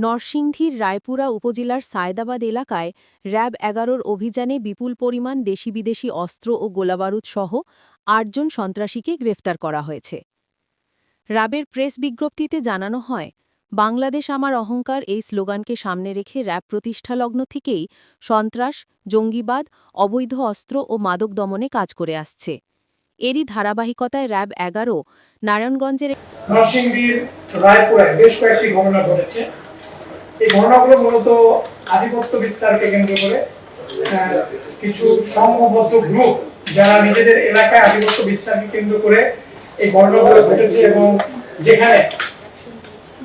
নরসিংদীর রায়পুরা উপজেলার সায়দাবাদ এলাকায় র্যাব ১১-র অভিযানে বিপুল পরিমাণ দেশি-বিদেশি অস্ত্র ও গোলাবারুদ সহ ৮ জন সন্ত্রাসীকে গ্রেফতার করা হয়েছে। র্যাবের প্রেস বিজ্ঞপ্তিতে জানানো হয়, বাংলাদেশ আমার অহংকার এই স্লোগানকে সামনে রেখে র্যাব প্রতিষ্ঠালগ্ন থেকেই সন্ত্রাস, জঙ্গিবাদ, অবৈধ অস্ত্র ও মাদক দমনে কাজ করে আসছে। এরই ধারাবাহিকতায় র্যাব ১১ নারায়ণগঞ্জের নরসিংদীর রায়পুরায় বেশ কয়েকটি ঘটনা ঘটেছে। এই ঘটনাগুলো মূলত আধিপত্য বিস্তারকে কেন্দ্র করে কিছু সংঘবদ্ধ গ্রুপ যারা নিজেদের এলাকায় আধিপত্য বিস্তারকে কেন্দ্র করে এই ঘটনাগুলো ঘটেছে এবং যেখানে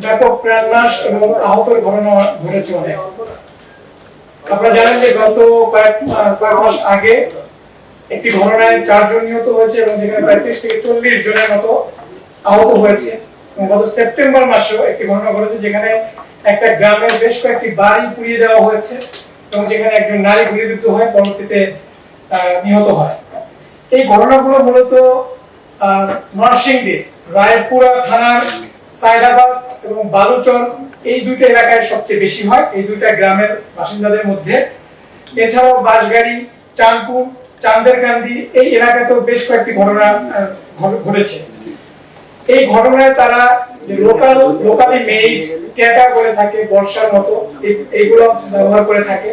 ব্যাপক প্রাণনাশ এবং আহতের ঘটনা ঘটেছে অনেক। আপনারা জানেন যে গত কয়েক মাস আগে একটি ঘটনায় 4 জন নিহত হয়েছে এবং যেখানে 35 থেকে 40 জনের মতো আহত হয়েছে। গত সেপ্টেম্বর মাসেও একটি ঘটনা ঘটেছে যেখানে একটা গ্রামের বেশ কয়েকটি বাড়ি পুড়িয়ে দেওয়া হয়েছে এবং যেখানে একজন নারী গুলিবিদ্ধ হয়ে পরবর্তীতে নিহত হয়। এই ঘটনাগুলো মূলত নরসিংদী রায়পুরা থানার সায়দাবাদ এবং বালুচর এই দুইটা এলাকায় সবচেয়ে বেশি হয়, এই দুইটা গ্রামের বাসিন্দাদের মধ্যে। এছাড়াও বাঁশগাড়ি, চাঁদপুর, চান্দেরকান্দি এই এলাকাতেও বেশ কয়েকটি ঘটনা ঘটেছে। এই ঘটনায় তারা যে লোকালি মেইড ক্যাটা করে থাকে, বর্ষার মতো এইগুলো ব্যবহার করে থাকে,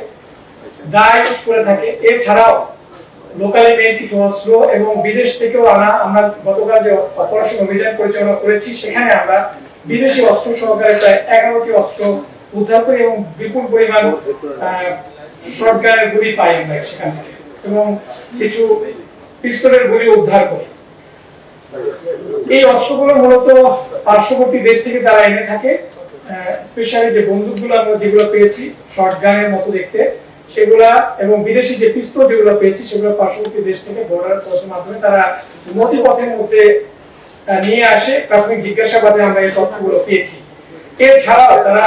দা ইউজ করে থাকে। এছাড়াও লোকালি মেইড কিছু অস্ত্র এবং বিদেশ থেকেও আনা, আমরা গতকাল যে অপারেশন অভিযান পরিচালনা করেছি সেখানে আমরা বিদেশি অস্ত্র সহকারে প্রায় 11টি অস্ত্র উদ্ধার করি এবং বিপুল পরিমাণ শটগানের গুলি পাই আমরা সেখান থেকে এবং কিছু পিস্তলের গুলি উদ্ধার করি। এই অস্ত্রগুলো মূলত পার্শ্ববর্তী দেশ থেকে তারা এনে থাকে। স্পেশালি যে বন্দুকগুলো আমরা যেগুলো পেয়েছি শটগানের মতো দেখতে সেগুলা এবং বিদেশি যে পিস্তল যেগুলো পেয়েছি সেগুলো পার্শ্ববর্তী দেশ থেকে বর্ডার ক্রসের মাধ্যমে তারা নদীপথের মধ্যে নিয়ে আসে। প্রাথমিক জিজ্ঞাসাবাদে আমরা এই তথ্যগুলো পেয়েছি। এছাড়াও তারা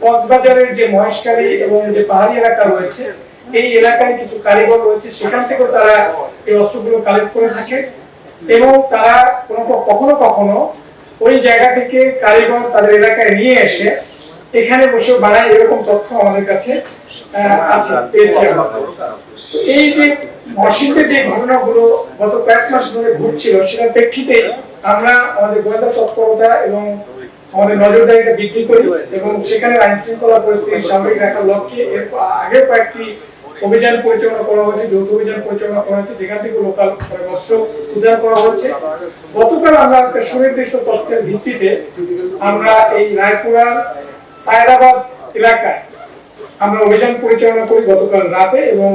কক্সবাজারের যে মহেশখালী এবং যে পাহাড়ি এলাকা রয়েছে এই এলাকায় কিছু কারিগর রয়েছে, সেখান থেকেও তারা এই অস্ত্রগুলো কালেক্ট করে থাকে এবং তারা কখনো কখনো ওই জায়গা থেকে কারিগর তাদের এলাকায় নিয়ে এসে এখানে বসে বানায়, এরকম তথ্য আমাদের কাছে আছে, পেয়েছি আমরা। এই যে নরসিংদীর যে ঘটনাগুলো গত কয়েক মাস ধরে ঘটছিল সেটার প্রেক্ষিতে আমরা আমাদের গোয়েন্দা তৎপরতা এবং আমাদের নজরদারিটা বৃদ্ধি করি এবং সেখানে আইন শৃঙ্খলা পরিস্থিতি স্বাভাবিক রাখার লক্ষ্যে এর আগে কয়েকটি অভিযান পরিচালনা করা হয়েছে, যৌথ অভিযান পরিচালনা করা হয়েছে যেখান থেকে লোকাল অস্ত্র উদ্ধার করা হচ্ছে। গতকাল আমরা একটা সুনির্দিষ্ট তথ্যের ভিত্তিতে আমরা এই রায়পুরা সায়দাবাদ এলাকায় আমরা অভিযান পরিচালনা করি গতকাল রাতে এবং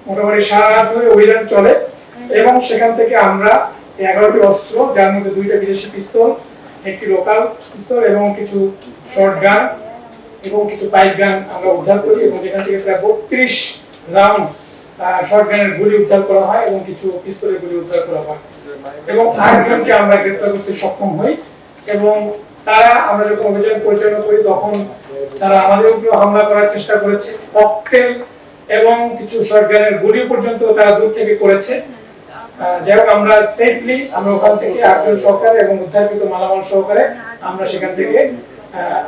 মোটামুটি সারা রাত ধরে অভিযান চলে এবং সেখান থেকে আমরা 11টি অস্ত্র, যার মধ্যে 2টা বিদেশি পিস্তল, একটি লোকাল পিস্তল এবং কিছু শর্ট গান এবং কিছু পাইপ গান আমরা উদ্ধার করি এবং যেখান থেকে প্রায় 32 রাউন্ড শর্ট গানের গুলি উদ্ধার করা হয় এবং কিছু পিস্তলের গুলি উদ্ধার করা হয় এবং 8 জনকে আমরা গ্রেফতার করতে সক্ষম হই এবং তারা আমরা যখন অভিযান পরিচালনা করি তখন তারা আমাদের উপর হামলা করার চেষ্টা করেছে, ককটেল এবং কিছু শর্ট গানের গুলি পর্যন্ত তারা দূর থেকে করেছে। যাই হোক আমরা সেফলি আমরা ওখান থেকে 8 জন সহকারে এবং উদ্ধারকৃত মালামাল সহকারে আমরা সেখান থেকে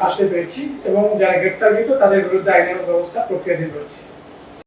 আসতে পেরেছি এবং যারা গ্রেফতারকৃত তাদের বিরুদ্ধে আইনানুগ ব্যবস্থা প্রক্রিয়াধীন রয়েছে।